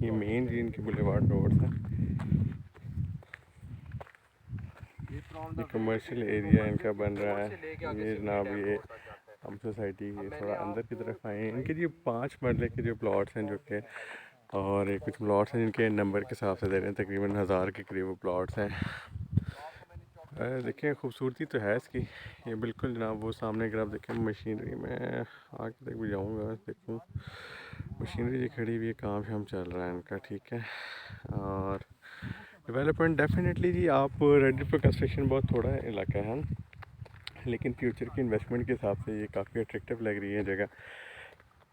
ये मेन जी इनके boulevard roads हैं। ये कमर्शियल एरिया इनका बन रहा है। ये जनाब ये हम सोसाइटी के थोड़ा अंदर की तरफ आए हैं। इनके जी 5 मरले के जो प्लॉट्स हैं जो कि और ये कुछ प्लॉट्स हैं जिनके नंबर के हिसाब से दे रहे हैं, तकरीबन 1000 के करीब प्लॉट्स हैं। देखिए खूबसूरती तो है इसकी। ये बिल्कुल जनाब वो सामने अगर आप देखें मशीनरी में आगे तक भी जाऊँगा देखूँ, मशीनरी जी खड़ी हुई है, काम शाम चल रहा है इनका, ठीक है। और डेवलपमेंट डेफिनेटली जी आप रेडी फॉर कंस्ट्रक्शन बहुत थोड़ा इलाका है, लेकिन फ्यूचर की इन्वेस्टमेंट के हिसाब से ये काफ़ी अट्रैक्टिव लग रही है जगह।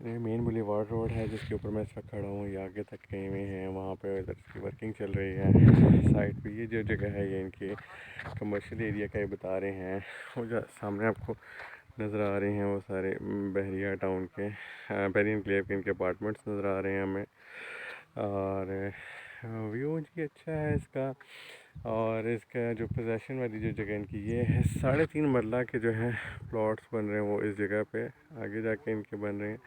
ये मेन बुलेवार्ड रोड है जिसके ऊपर मैं इस वक्त खड़ा हूँ। ये आगे तक कहीं में है, वहाँ पे इधर की वर्किंग चल रही है साइड पे। ये जो जगह है ये इनके कमर्शियल एरिया का ही बता रहे हैं। वो जो सामने आपको नज़र आ रहे हैं वो सारे बहरिया टाउन के बहरिया एनक्लेव के इनके अपार्टमेंट्स नज़र आ रहे हैं हमें। और व्यू जी अच्छा है इसका। और इसका जो पोजेसन वाली जो जगह इनकी ये है, 3.5 मरला के जो है प्लॉट्स बन रहे हैं वो इस जगह पे आगे जाके इनके बन रहे हैं।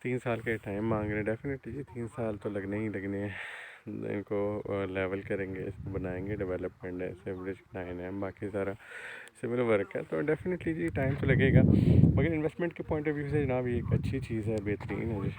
3 साल के टाइम मांग रहे हैं, डेफिनेटली जी 3 साल तो लगने ही लगने हैं। इनको लेवल करेंगे, इसको बनाएंगे, डेवलपमेंट है, सीवरेज लाइन है, बाकी सारा सिविल वर्क है, तो डेफिनेटली जी टाइम तो लगेगा, मगर इन्वेस्टमेंट के पॉइंट ऑफ व्यू से जनाब ये एक अच्छी चीज़ है, बेहतरीन है जी।